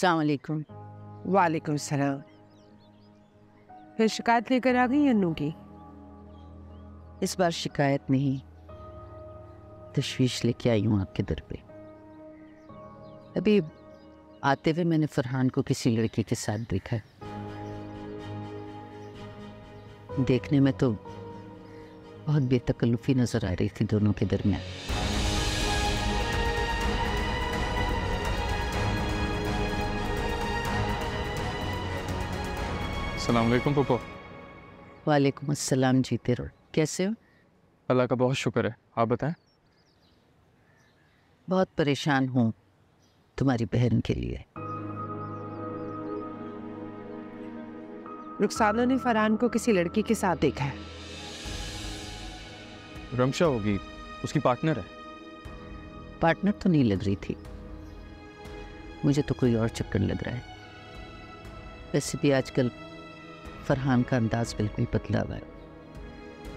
अस्सलाम वालेकुम। वालेकुम सलाम। फिर शिकायत लेकर आ गई अन्नू की? इस बार शिकायत नहीं, तशवीश लेके आई हूँ आपके दर पे। अभी आते हुए मैंने फरहान को किसी लड़के के साथ देखा है। देखने में तो बहुत बेतकल्लुफी नजर आ रही थी दोनों के दरमियान। अस्सलाम वालेकुम पप्पा। वालेकुम अस्सलाम। जीते रहो। कैसे हो? अल्लाह का बहुत शुक्र है, आप बताएं। बहुत परेशान हूँ तुम्हारी बहन के लिए। रुखसाना ने फरहान को किसी लड़की के साथ देखा है। रमशा होगी, उसकी पार्टनर है। पार्टनर तो नहीं लग रही थी, मुझे तो कोई और चक्कर लग रहा है। वैसे भी आजकल फरहान का अंदाज बिल्कुल बदला हुआ है।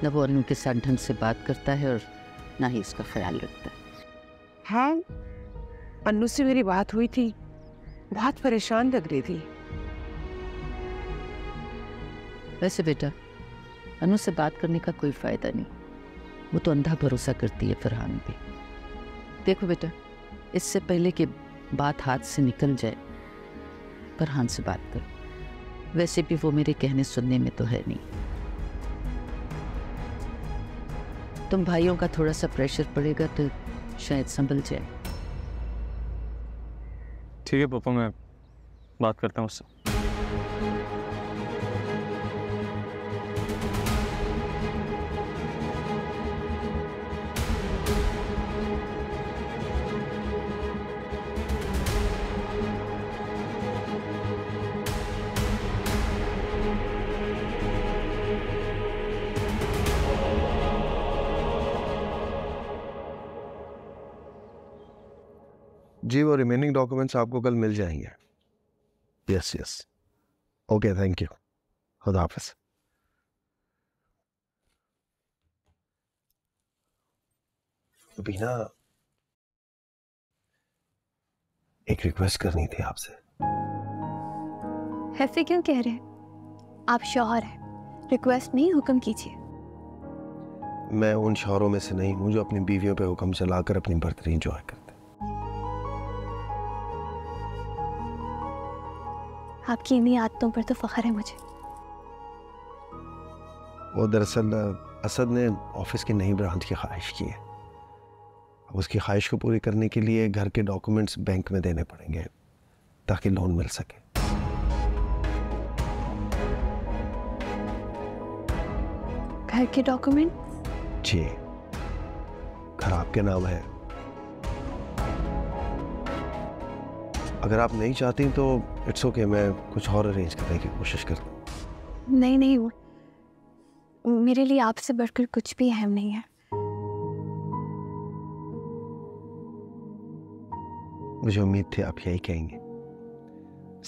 न वो अन्नू के साथ ढंग से बात करता है और ना ही इसका ख्याल रखता है। हाँ, अन्नू से मेरी बात हुई थी, बहुत परेशान लग रही थी। वैसे बेटा, अनु से बात करने का कोई फायदा नहीं, वो तो अंधा भरोसा करती है फरहान पे। देखो बेटा, इससे पहले कि बात हाथ से निकल जाए, फरहान से बात करो। वैसे भी वो मेरे कहने सुनने में तो है नहीं। तुम भाइयों का थोड़ा सा प्रेशर पड़ेगा तो शायद संभल जाए। ठीक है पप्पा, मैं बात करता हूँ उससे। जी, वो रिमेनिंग डॉक्यूमेंट्स आपको कल मिल जाएंगे। Yes yes, okay, thank you, खुदा हाफिज। अभी ना एक रिक्वेस्ट करनी थी आपसे। ऐसे क्यों कह रहे हैं? आप शौहर हैं, रिक्वेस्ट नहीं, हुक्म कीजिए। मैं उन शौहरों में से नहीं हूं जो अपनी बीवियों पे हुक्म चलाकर अपनी बर्तरी एंजॉय करते। आपकी इन्हीं आदतों पर तो फख्र है मुझे। वो दरअसल असद ने ऑफिस की नई ब्रांच की ख्वाहिश की है। अब उसकी ख्वाहिश को पूरी करने के लिए घर के डॉक्यूमेंट्स बैंक में देने पड़ेंगे ताकि लोन मिल सके। घर के डॉक्यूमेंट? जी, घर आपके नाम है। अगर आप नहीं चाहती तो इट्स ओके, मैं कुछ और अरेंज करने की कोशिश करता हूँ। नहीं नहीं, मेरे लिए आपसे बढ़कर कुछ भी अहम नहीं है। मुझे उम्मीद थी आप यही कहेंगे।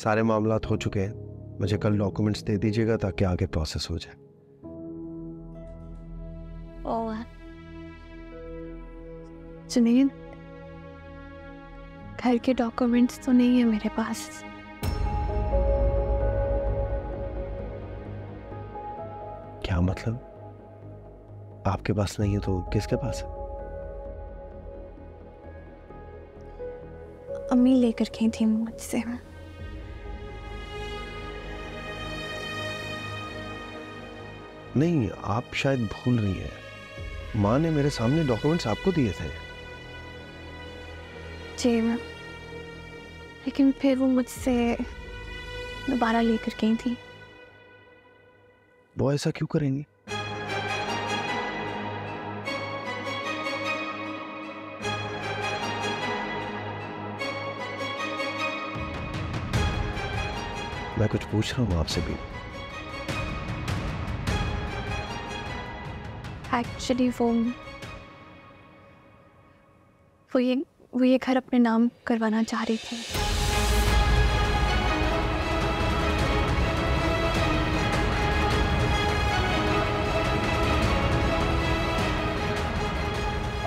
सारे मामलात हो चुके हैं, मुझे कल डॉक्यूमेंट्स दे दीजिएगा ताकि आगे प्रोसेस हो जाए। ओह जुनैद, घर के डॉक्यूमेंट्स तो नहीं है मेरे पास। क्या मतलब? आपके पास नहीं है तो किसके पास है? अम्मी लेकर गई थी मुझसे। नहीं, आप शायद भूल रही हैं। माँ ने मेरे सामने डॉक्यूमेंट्स आपको दिए थे। जी मैम, लेकिन फिर वो मुझसे दोबारा लेकर गई थी। वो ऐसा क्यों करेंगी? मैं कुछ पूछ रहा हूँ आपसे भी। एक्चुअली वो ये घर अपने नाम करवाना चाह रही थी।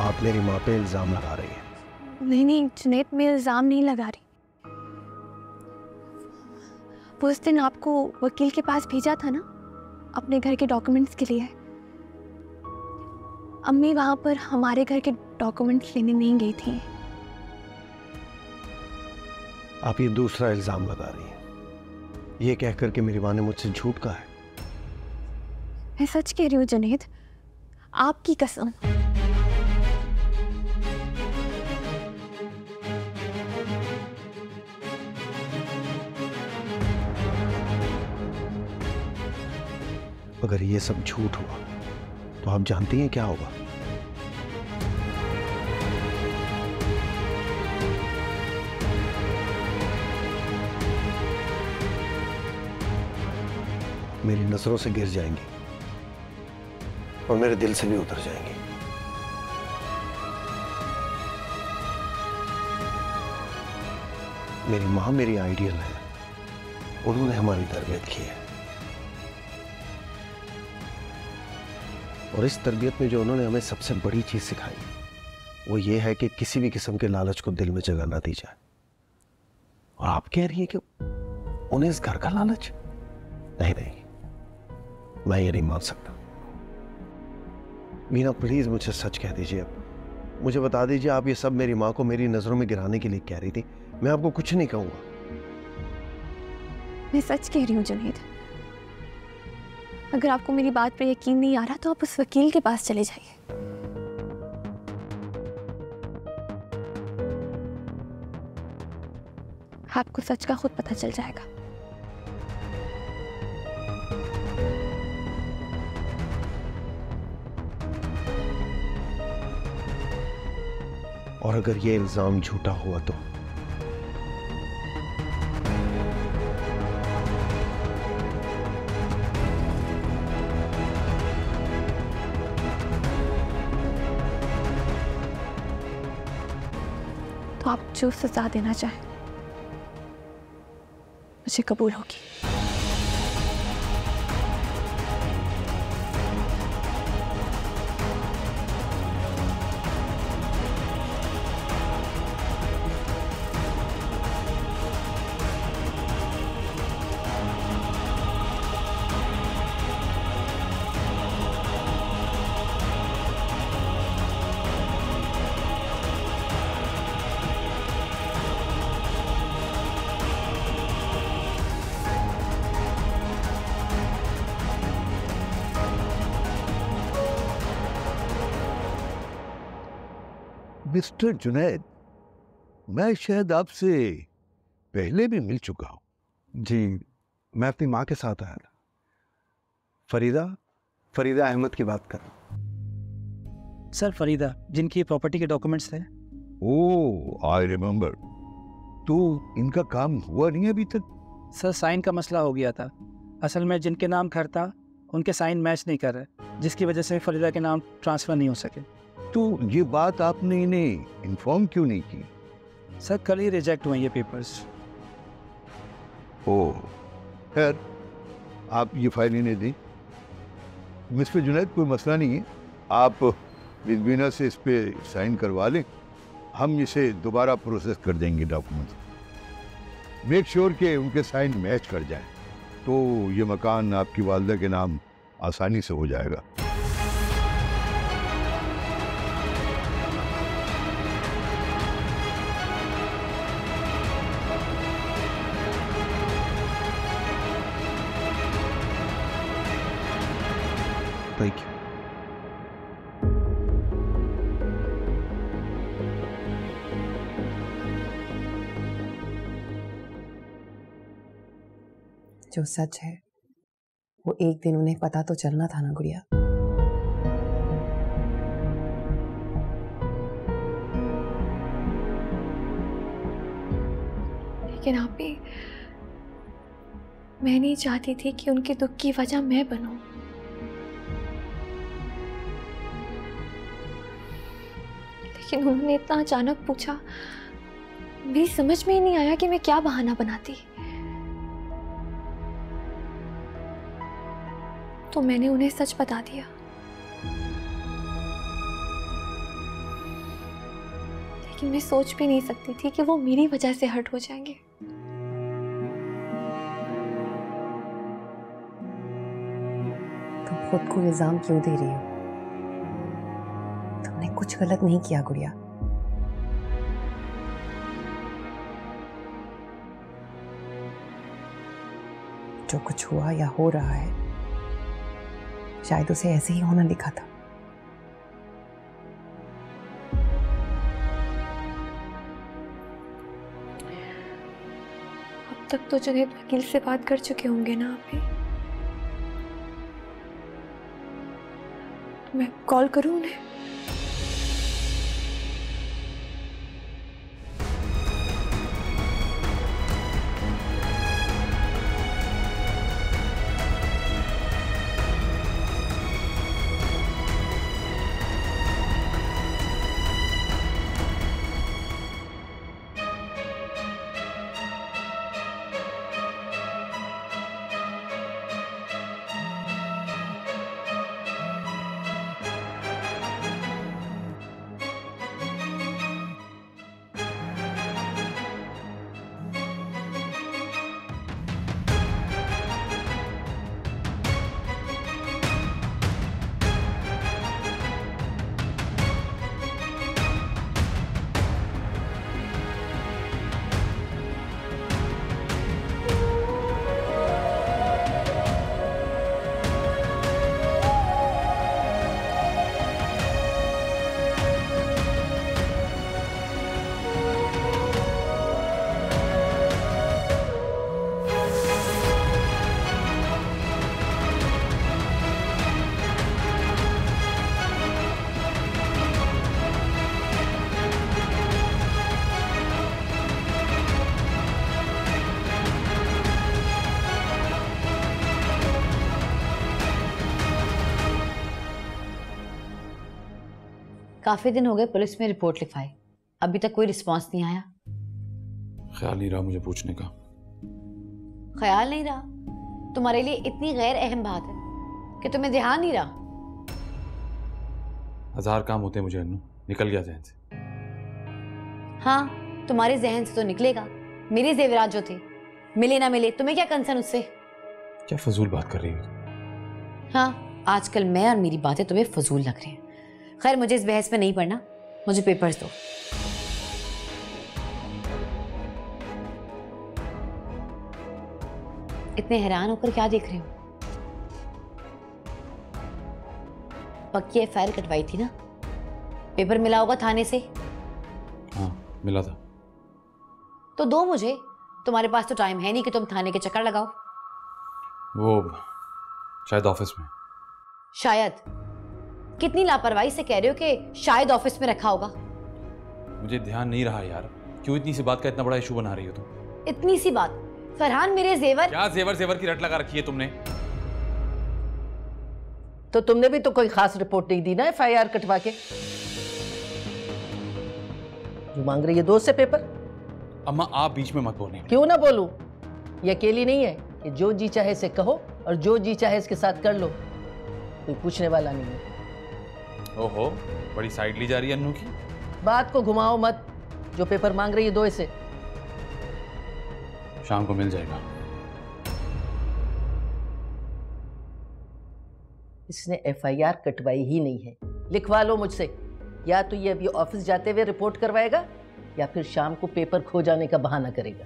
आप मेरी माँ पे इल्जाम लगा रही हैं। नहीं नहीं जुनैद, मैं इल्जाम नहीं लगा रही। जब उस दिन आपको वकील के पास भेजा था ना अपने घर के डॉक्यूमेंट्स के लिए, अम्मी वहां पर हमारे घर के डॉक्यूमेंट्स लेने नहीं गई थी। आप ये दूसरा इल्जाम लगा रही हैं, ये कहकर कि मेरी माँ ने मुझसे झूठ कहा है। मैं सच कह रही हूँ जुनैद, आपकी कसम। अगर ये सब झूठ हुआ तो आप जानती हैं क्या होगा? मेरी नजरों से गिर जाएंगी और मेरे दिल से भी उतर जाएंगी। मेरी मां मेरी आइडियल है, उन्होंने हमारी तरबियत की है और इस तरबियत में जो उन्होंने हमें सबसे बड़ी चीज सिखाई वो ये है कि किसी भी किस्म के लालच को दिल में जगह ना दी जाए। और आप कह रही हैं कि उन्हें इस घर का लालच? नहीं नहीं, मैं ये नहीं मान सकता। मीना प्लीज मुझे सच कह दीजिए, मुझे बता दीजिए आप ये सब मेरी माँ को मेरी नजरों में गिराने के लिए कह रही थी। मैं आपको कुछ नहीं कहूंगा। मैं सच कह रही हूँ जुनैद, अगर आपको मेरी बात पर यकीन नहीं आ रहा तो आप उस वकील के पास चले जाइए। आपको सच का खुद पता चल जाएगा। और अगर ये इल्जाम झूठा हुआ तो? तो आप जो सजा देना चाहें मुझे कबूल होगी। मिस्टर जुनैद, मैं शायद आपसे पहले भी मिल चुका हूं। जी, मैं अपनी माँ के साथ आया था। फरीदा अहमद की बात कर रहा हूँ। सर, फरीदा जिनकी प्रॉपर्टी के डॉक्यूमेंट्स थे। ओह, आई रिमेम्बर। तो इनका काम हुआ नहीं अभी तक? सर, साइन का मसला हो गया था। असल में जिनके नाम घर था उनके साइन मैच नहीं कर रहे, जिसकी वजह से फरीदा के नाम ट्रांसफ़र नहीं हो सके। तो ये बात आपने इन्हें इन्फॉर्म क्यों नहीं की? सर, कल ही रिजेक्ट हुए ये पेपर्स। ओह, खैर, आप ये फाइल इन्हें दें। मिस्टर जुनैद, कोई मसला नहीं है, आप रिजवीना से इस पे साइन करवा लें, हम इसे दोबारा प्रोसेस कर देंगे डॉक्यूमेंट। मेक श्योर कि उनके साइन मैच कर जाएं, तो ये मकान आपकी वालिदा के नाम आसानी से हो जाएगा। Thank you. जो सच है वो एक दिन उन्हें पता तो चलना था ना गुड़िया। लेकिन आप भी, मैं नहीं चाहती थी कि उनके दुख की वजह मैं बनूं। लेकिन उन्होंने इतना अचानक पूछा, मेरी समझ में ही नहीं आया कि मैं क्या बहाना बनाती। तो मैंने उन्हें सच बता दिया। लेकिन मैं सोच भी नहीं सकती थी कि वो मेरी वजह से हर्ट हो जाएंगे। खुद को इल्जाम क्यों दे रही हो? तुमने कुछ गलत नहीं किया गुड़िया। जो कुछ हुआ या हो रहा है शायद उसे ऐसे ही होना लिखा था। अब तक तो जुनैद वकील से बात कर चुके होंगे ना आप भी? मैं कॉल करूं उन्हें? काफी दिन हो गए पुलिस में रिपोर्ट लिखवाए, अभी तक कोई रिस्पांस नहीं आया। ख्याल नहीं रहा मुझे पूछने का। ख्याल नहीं रहा? तुम्हारे लिए इतनी गैर अहम बात है कि तुम्हें ध्यान नहीं रहा? 1000 काम होते हैं मुझे अन्नू, निकल गया जहन से। हाँ, तुम्हारे जहन से तो निकलेगा। मेरे जेवरात जो थे, मिले ना मिले तुम्हें क्या कंसर्न उससे? क्या फजूल बात कर रही हो? हाँ, आजकल मैं और मेरी बातें तुम्हें फजूल लग रही हैं। खैर, मुझे इस बहस में नहीं पढ़ना, मुझे पेपर्स दो। इतने हैरान होकर क्या देख रहे हो? पक्की एफआईआर कटवाई थी ना? पेपर मिला होगा थाने से? हाँ, मिला था। तो दो मुझे, तुम्हारे पास तो टाइम है नहीं कि तुम थाने के चक्कर लगाओ। वो शायद ऑफिस में। शायद? कितनी लापरवाही से कह रहे हो कि शायद ऑफिस में रखा होगा। मुझे ध्यान नहीं रहा यार। क्यों इतनी सी बात का इतना बड़ा इशू बना रही हो तुम? इतनी सी बात? फरहान, मेरे जेवर। क्या जेवर जेवर की रट लगा रखी है तुमने? तो तुमने भी तो कोई खास रिपोर्ट नहीं दी ना एफआईआर कटवा के। जो मांग रही है दोस्त से पेपर। अम्मा आप बीच में मत बोलने। क्यों ना बोलूं? ये अकेली नहीं है कि जो जी चाहे से कहो और जो जी चाहे इसके साथ कर लो, कोई पूछने वाला नहीं है। ओहो, बड़ी साइड ली जा रही है अन्नू की। बात को घुमाओ मत। जो पेपर मांग रही है दो इसे। शाम को मिल जाएगा। इसने एफआईआर कटवाई ही नहीं है। लिखवा लो मुझसे। या तो ये अभी ऑफिस जाते हुए रिपोर्ट करवाएगा या फिर शाम को पेपर खो जाने का बहाना करेगा।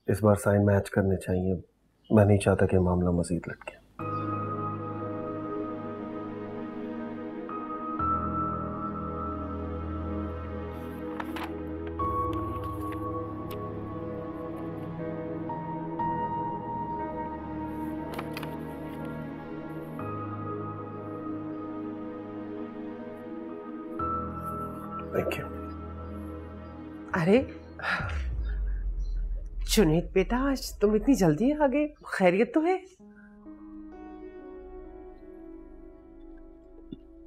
इस बार साइन मैच करने चाहिए। मैं नहीं चाहता कि मामला मजीद लटके। Thank you. अरे जुनैद बेटा, आज तुम इतनी जल्दी आ गए, खैरियत तो है?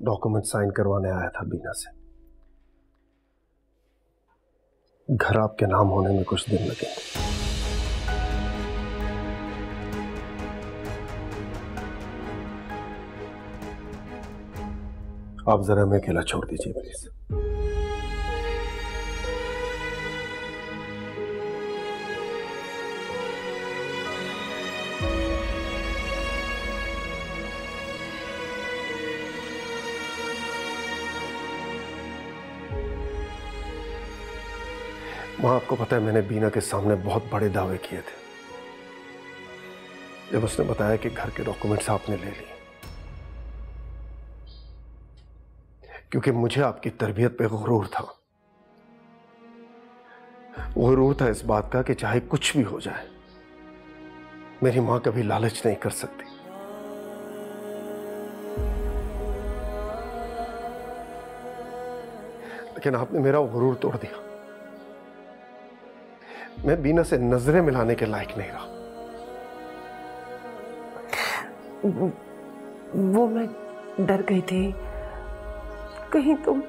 डॉक्यूमेंट साइन करवाने आया था बीना से। घर आपके नाम होने में कुछ दिन लगेंगे। आप जरा हमें अकेला छोड़ दीजिए प्लीज। मां, आपको पता है मैंने बीना के सामने बहुत बड़े दावे किए थे जब उसने बताया कि घर के डॉक्यूमेंट्स आपने ले लिए, क्योंकि मुझे आपकी तरबियत पे गुरूर था। गुरूर था इस बात का कि चाहे कुछ भी हो जाए मेरी मां कभी लालच नहीं कर सकती। लेकिन आपने मेरा गुरूर तोड़ दिया। मैं बीना से नजरें मिलाने के लायक नहीं रहा। वो मैं डर गई थी कहीं तुम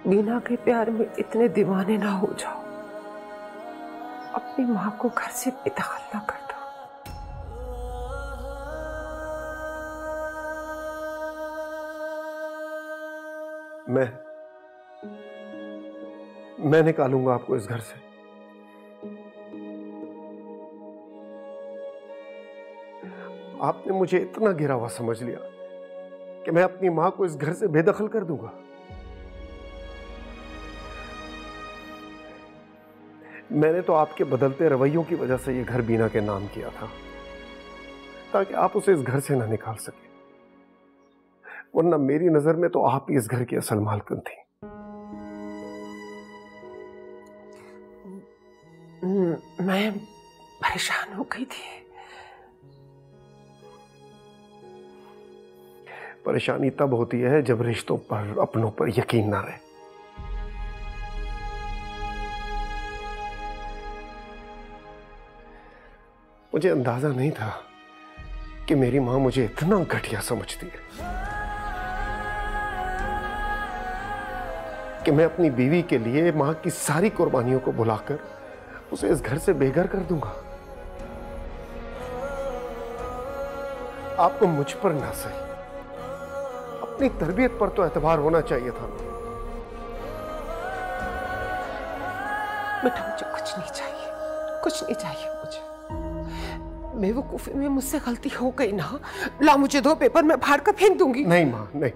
बीना के प्यार में इतने दीवाने ना हो जाओ, अपनी मां को घर से बेदखल ना कर दो। मैं निकालूंगा आपको इस घर से। आपने मुझे इतना गिरा हुआ समझ लिया कि मैं अपनी मां को इस घर से बेदखल कर दूंगा। मैंने तो आपके बदलते रवैयों की वजह से यह घर बीना के नाम किया था ताकि आप उसे इस घर से ना निकाल सके, वरना मेरी नजर में तो आप ही इस घर की असल मालकिन थी। मैं परेशान हो गई थी। परेशानी तब होती है जब रिश्तों पर, अपनों पर यकीन ना रहे। मुझे अंदाजा नहीं था कि मेरी मां मुझे इतना घटिया समझती है कि मैं अपनी बीवी के लिए मां की सारी कुर्बानियों को भुलाकर उसे इस घर से बेघर कर दूंगा। आपको मुझ पर ना सही, अपनी तरबियत पर तो एतबार होना चाहिए था। बेटा मुझे कुछ नहीं चाहिए, कुछ नहीं चाहिए मुझे। बेवकूफी में मुझसे गलती हो गई ना, ला मुझे दो पेपर, मैं फाड़ कर फेंक दूंगी। नहीं मां, नहीं।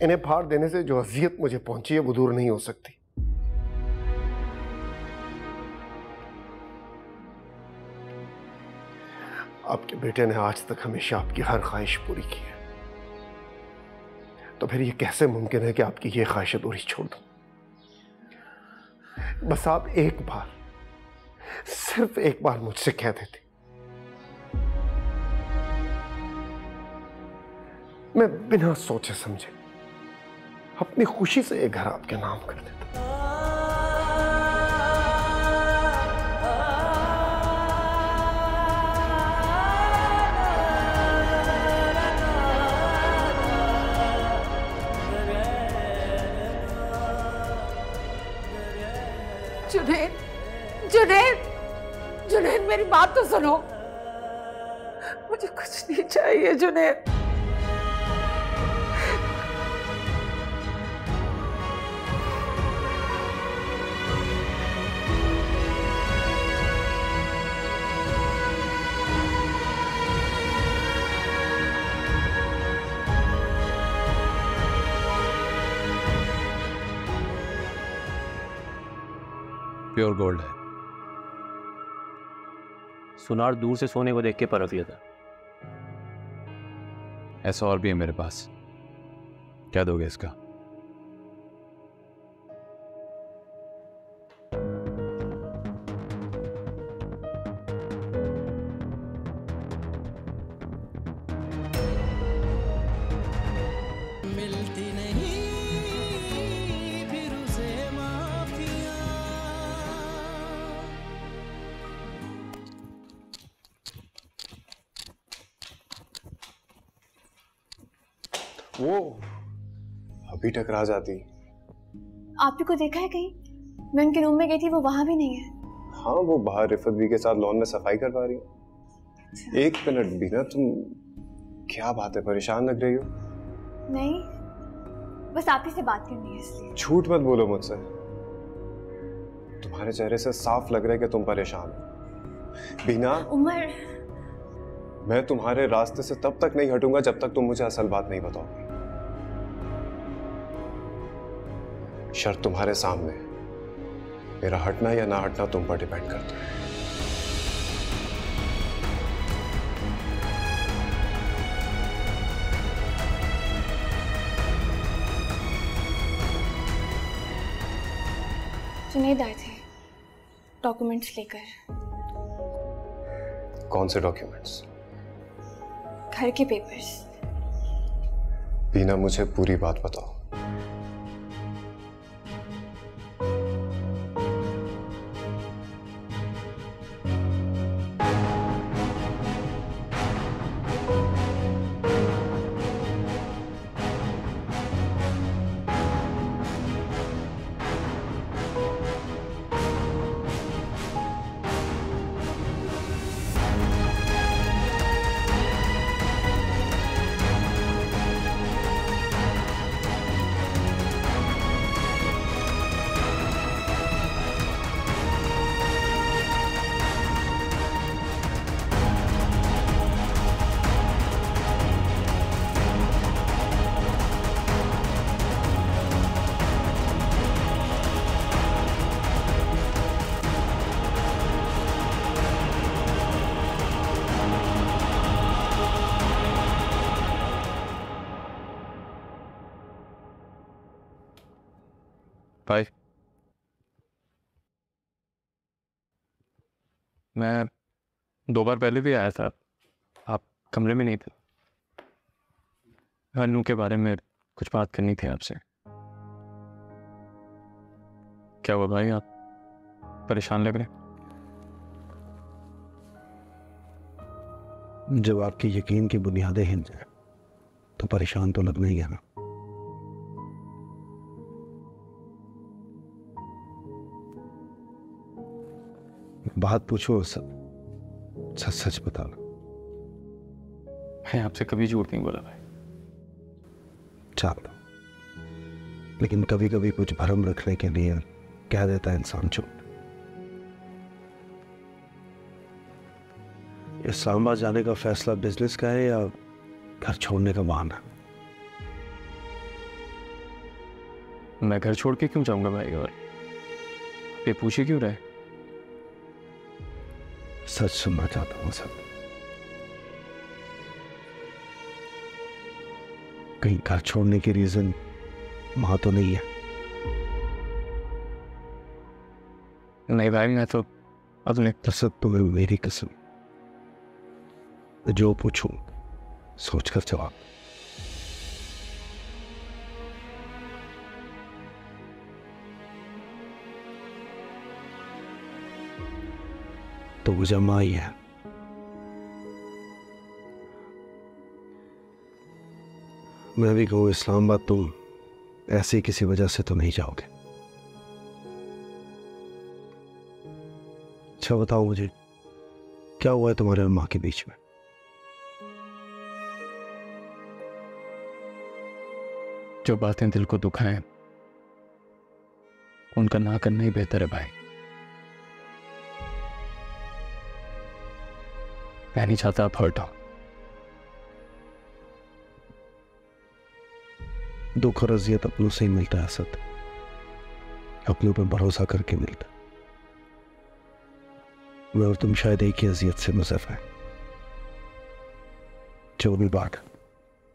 इन्हें फाड़ देने से जो अजियत मुझे पहुंची है वो दूर नहीं हो सकती। आपके बेटे ने आज तक हमेशा आपकी हर ख्वाहिश पूरी की है, तो फिर ये कैसे मुमकिन है कि आपकी ये ख्वाहिश अधूरी छोड़ दूं? बस आप एक बार, सिर्फ एक बार मुझसे कह देते, मैं बिना सोचे समझे अपनी खुशी से एक घर आपके नाम कर देता। जुनैद, जुनैद, जुनैद मेरी बात तो सुनो, मुझे कुछ नहीं चाहिए जुनैद। प्योर गोल्ड है। सुनार दूर से सोने को देख के परख लिया था। ऐसा और भी है मेरे पास, क्या दोगे इसका? वो अभी टकरा जाती आप ही को देखा है कहीं? मैं उनके रूम में गई थी, वो वहां भी नहीं है। हाँ, वो बाहर रिफत भी के साथ लॉन में सफाई करवा रही है। एक मिनट बीना, तुम क्या बात है, परेशान लग रही हो? नहीं, बस आप ही से बात करनी है इसलिए। झूठ मत बोलो मुझसे, तुम्हारे चेहरे से साफ लग रहा है कि तुम परेशान हो। बीना, उमर, मैं तुम्हारे रास्ते से तब तक नहीं हटूंगा जब तक तुम मुझे असल बात नहीं बताओगी। शर्त तुम्हारे सामने, मेरा हटना या ना हटना तुम पर डिपेंड करता है। जुनैद आए थे डॉक्यूमेंट्स लेकर। कौन से डॉक्यूमेंट्स? घर के पेपर्स। बीना, मुझे पूरी बात बताओ। भाई, मैं 2 बार पहले भी आया था, आप कमरे में नहीं थे। अनु के बारे में कुछ बात करनी थी आपसे। क्या हुआ भाई, आप परेशान लग रहे? जब आपके यकीन की बुनियादें हिल जाए तो परेशान तो लगना ही है ना। बात पूछो, सब सच सच बता लो। मैं आपसे कभी झूठ नहीं बोला भाई। जानता, लेकिन कभी कभी कुछ भरम रखने के लिए कह देता है इंसान झूठ। इस्लामाबाद जाने का फैसला बिजनेस का है या घर छोड़ने का बहाना? मैं घर छोड़ के क्यों जाऊंगा भाई, और ये पूछे क्यों रहे? सच सुनना चाहता हूं सब। कहीं घर छोड़ने की रीजन मां तो नहीं है? नहीं भाई, मैं तो अपने कसम, तुम्हें मेरी कसम, जो पूछूं सोचकर जवाब। तो वजह मां ही है। मैं भी कहूं इस्लामाबाद तुम ऐसे ही किसी वजह से तो नहीं जाओगे। अच्छा बताओ मुझे, क्या हुआ है तुम्हारे और मां के बीच में? जो बातें दिल को दुखाएं उनका ना करना ही बेहतर है भाई। मैं नहीं चाहता आप हर्ट हो। दुख और अजियत अपनों से ही मिलता है असद, अपनों पर भरोसा करके मिलता। मैं और तुम शायद एक ही अजियत से मुज़फ़्फ़र हैं। जो भी बात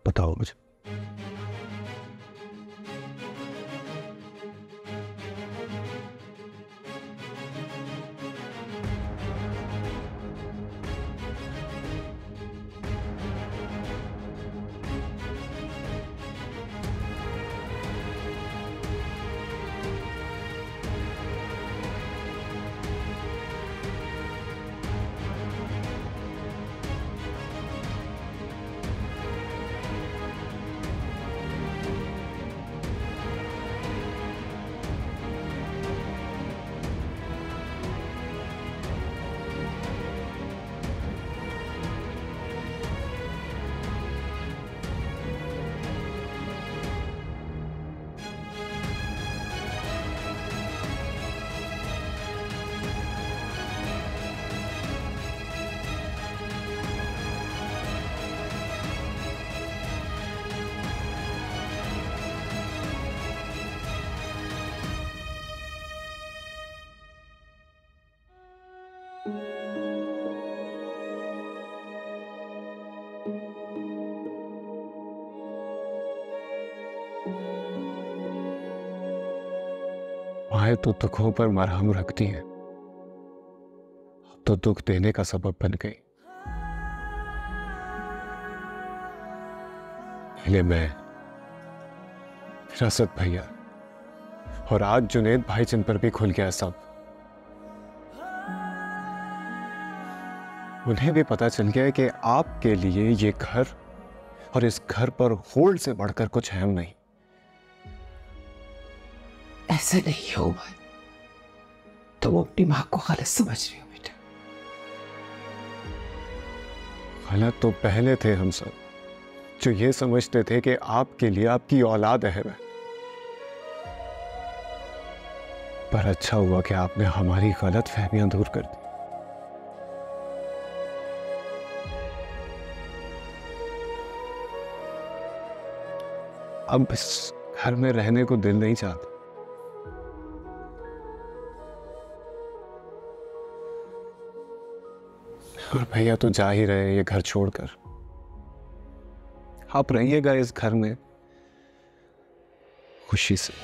बताओ मुझे। माए तो दुखों पर मरहम रखती हैं, तो दुख देने का सबब बन गई। पहले मैं, रसद भैया और आज जुनेद भाई जिन पर भी खुल गया सब। उन्हें भी पता चल गया कि आपके लिए ये घर और इस घर पर होल्ड से बढ़कर कुछ अहम नहीं। ऐसा नहीं हो भाई, तुम अपनी माँ को गलत समझ रही हो बेटा। गलत तो पहले थे हम सब, जो ये समझते थे कि आपके लिए आपकी औलाद अहम है। पर अच्छा हुआ कि आपने हमारी गलत फहमियां दूर कर दी। अब इस घर में रहने को दिल नहीं चाहता। और भैया तो जा ही रहे ये घर छोड़कर। आप रहिएगा इस घर में खुशी से।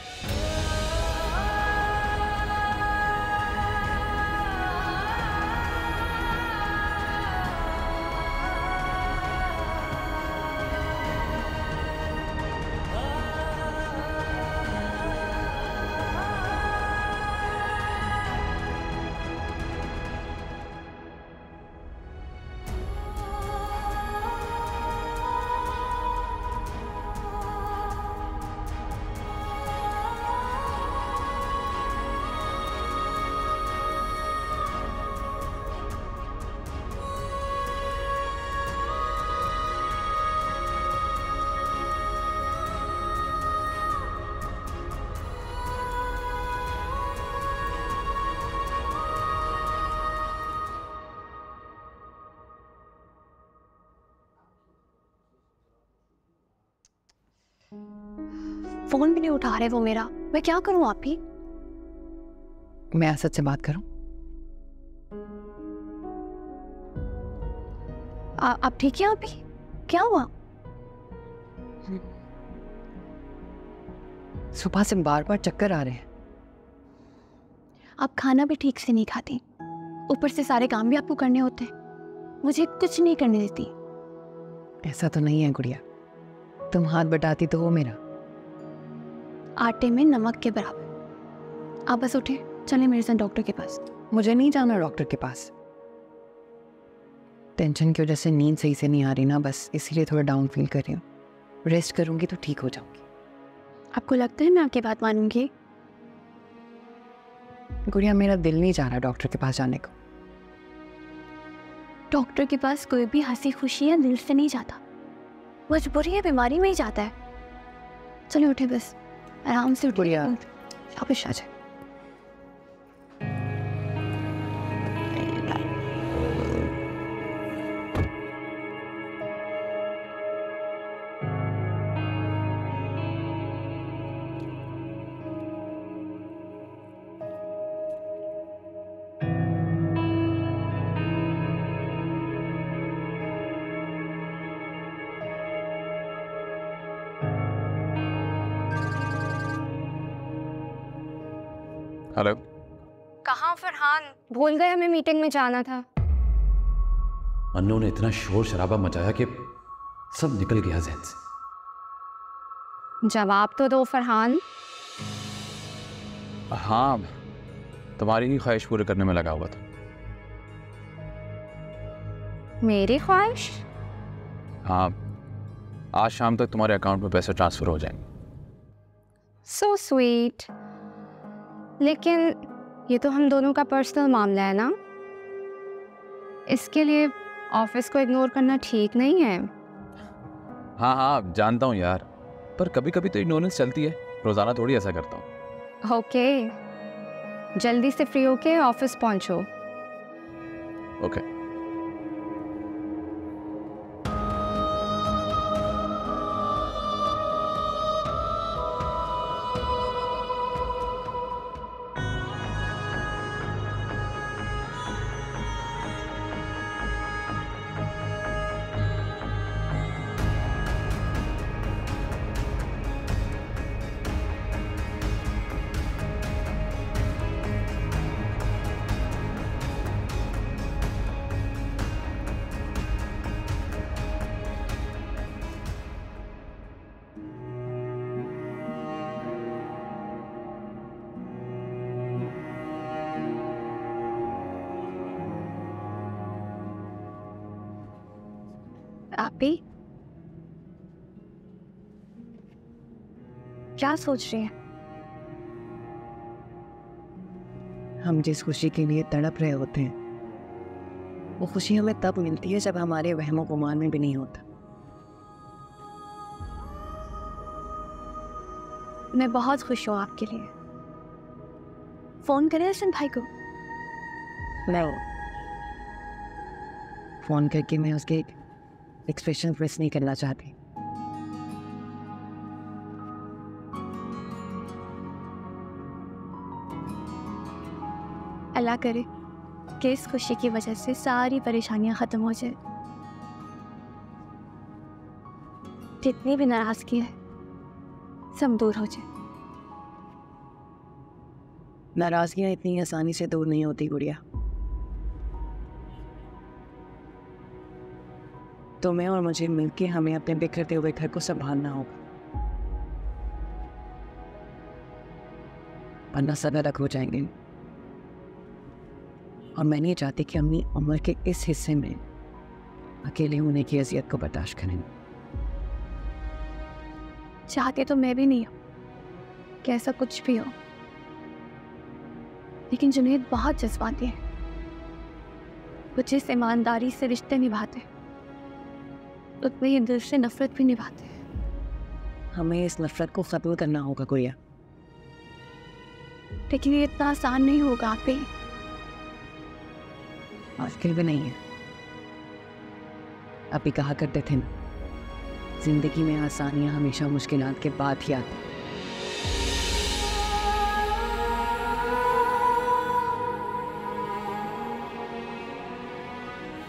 फोन भी नहीं उठा रहे वो मेरा, मैं क्या करूं आप ही? मैं असद से बात करूं? आप ठीक हैं आप ही? क्या हुआ? सुबह से बार बार चक्कर आ रहे हैं। आप खाना भी ठीक से नहीं खाती, ऊपर से सारे काम भी आपको करने होते हैं, मुझे कुछ नहीं करने देती। ऐसा तो नहीं है गुड़िया, तुम हाथ बटाती तो हो मेरा। आटे में नमक के बराबर। आप बस उठे, चले मेरे साथ डॉक्टर के पास। मुझे नहीं जाना डॉक्टर के पास। टेंशन की वजह से नींद सही से नहीं आ रही ना, बस इसीलिए थोड़ा डाउन फील कर रही हूँ। रेस्ट करूंगी तो ठीक हो जाऊंगी। आपको लगता है मैं आपकी बात मानूंगी? गुड़िया मेरा दिल नहीं जा रहा डॉक्टर के पास जाने को। डॉक्टर के पास कोई भी हंसी खुशी या दिल से नहीं जाता, मजबूरी या बीमारी में ही जाता है। चलो उठे, बस आराम से उठिए। शाबाश आ जाए। हेलो। कहाँ फरहान? भूल गए हमें मीटिंग में जाना था। अन्नू ने इतना शोर शराबा मचाया कि सब निकल गया ज़हन से। जवाब तो दो फरहान। हाँ, तुम्हारी ही ख्वाहिश पूरी करने में लगा हुआ था। मेरी ख्वाहिश? हाँ, आज शाम तक तुम्हारे अकाउंट में पैसे ट्रांसफर हो जाएंगे। So sweet. लेकिन ये तो हम दोनों का पर्सनल मामला है ना, इसके लिए ऑफिस को इग्नोर करना ठीक नहीं है। हाँ हाँ जानता हूँ यार, पर कभी कभी तो इग्नोरेंस चलती है, रोजाना थोड़ी ऐसा करता हूँ। ओके, जल्दी से फ्री होके ऑफिस पहुंचो। ओके। आप ही क्या सोच रहे हैं? हम जिस खुशी के लिए तड़प रहे होते हैं वो खुशी हमें तब मिलती है जब हमारे वहमो गुमान में भी नहीं होता। मैं बहुत खुश हूँ आपके लिए। फोन करें हसन भाई को? नहीं, फोन करके मैं उसके एक्सप्रेशन प्रेस नहीं करना चाहती। अल्लाह करे कि इस खुशी की वजह से सारी परेशानियां खत्म हो जाए। जितनी भी नाराजगी है सब दूर हो जाए। नाराजगियां इतनी आसानी से दूर नहीं होती गुड़िया। तुम्हें और मुझे मिलके हमें अपने बिखरते हुए घर को संभालना होगा, वरना सब अलग हो जाएंगे। और मैं नहीं चाहती कि अपनी उम्र के इस हिस्से में अकेले होने की अजियत को बर्दाश्त करें। चाहते तो मैं भी नहीं हूं कि ऐसा कुछ भी हो, लेकिन जुनैद बहुत जज्बाती है। वो जिस ईमानदारी से रिश्ते निभाते उतने ही दिल से नफरत भी निभाते हैं। हमें इस नफरत को खत्म करना होगा गुड़िया। लेकिन ये इतना आसान नहीं होगा आप ही। मुश्किल भी नहीं है। अभी कहा करते थे ना, जिंदगी में आसानियां हमेशा मुश्किलात के बाद ही आती।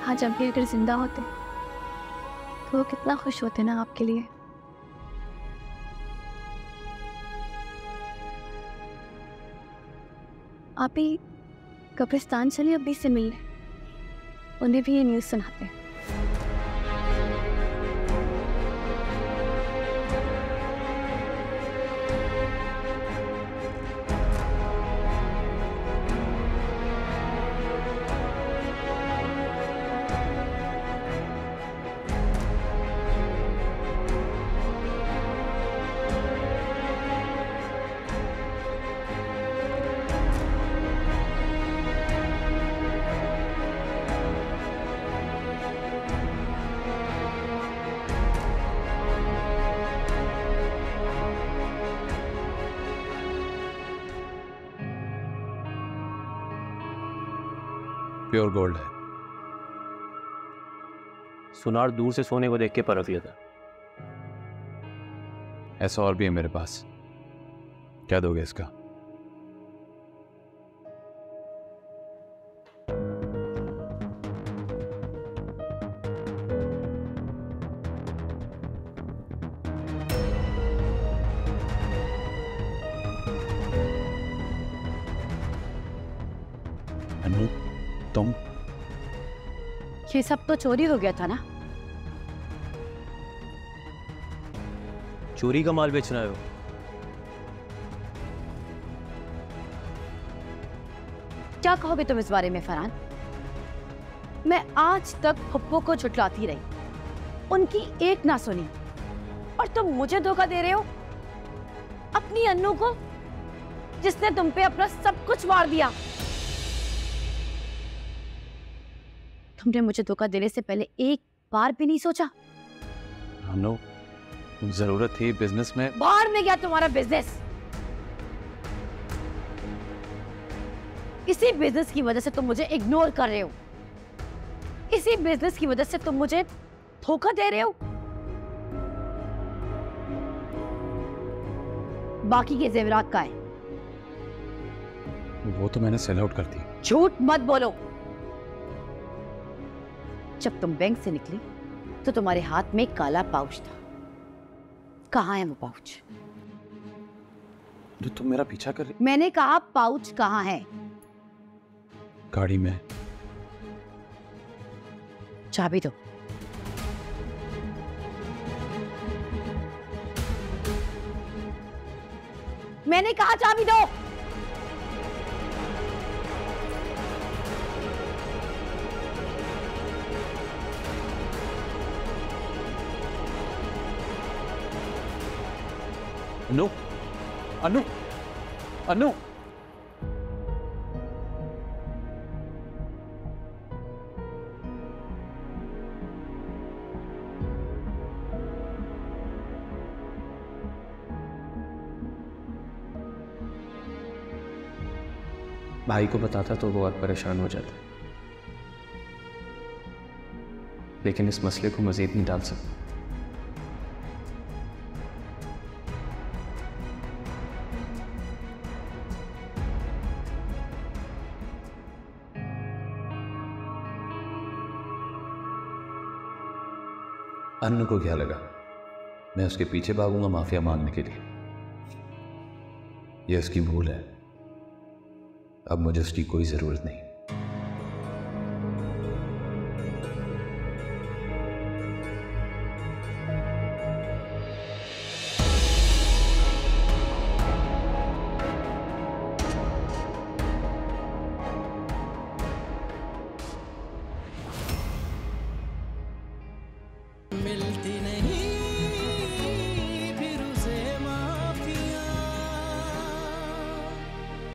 हाँ, जब भी अगर जिंदा होते तो वो कितना खुश होते ना आपके लिए। आप ही कब्रिस्तान चलिए अब्बी से मिलने, उन्हें भी ये न्यूज़ सुनाते हैं। प्योर गोल्ड है। सुनार दूर से सोने को देख के परख लिया था। ऐसा और भी है मेरे पास, क्या दोगे इसका? अनु, तुम? ये सब तो चोरी हो गया था ना? चोरी का माल बेचना है वो? क्या कहोगे तुम इस बारे में फरहान? मैं आज तक पप्पू को झुठलाती रही, उनकी एक ना सुनी, और तुम मुझे धोखा दे रहे हो, अपनी अन्नू को जिसने तुम पे अपना सब कुछ मार दिया। तुमने मुझे धोखा देने से पहले एक बार भी नहीं सोचा? अनु, जरूरत थी बिजनेस में। बाहर में गया तुम्हारा बिजनेस। इसी बिजनेस की वजह से तुम मुझे इग्नोर कर रहे हो, इसी बिजनेस की वजह से तुम मुझे धोखा दे रहे हो। बाकी के जेवरात का है? वो तो मैंने सेल आउट कर दी। झूठ मत बोलो। जब तुम बैंक से निकली तो तुम्हारे हाथ में काला पाउच था। कहाँ है वो पाउच? जो तुम मेरा पीछा कर रही? मैंने कहा पाउच कहाँ है? गाड़ी में। चाबी दो। मैंने कहा चाबी दो। अनु, अनु, अनु। भाई को बताता तो वो और परेशान हो जाता, लेकिन इस मसले को मजीद नहीं डाल सकता। अनु को क्या लगा मैं उसके पीछे भागूंगा माफिया मांगने के लिए? यह उसकी भूल है, अब मुझे उसकी कोई जरूरत नहीं।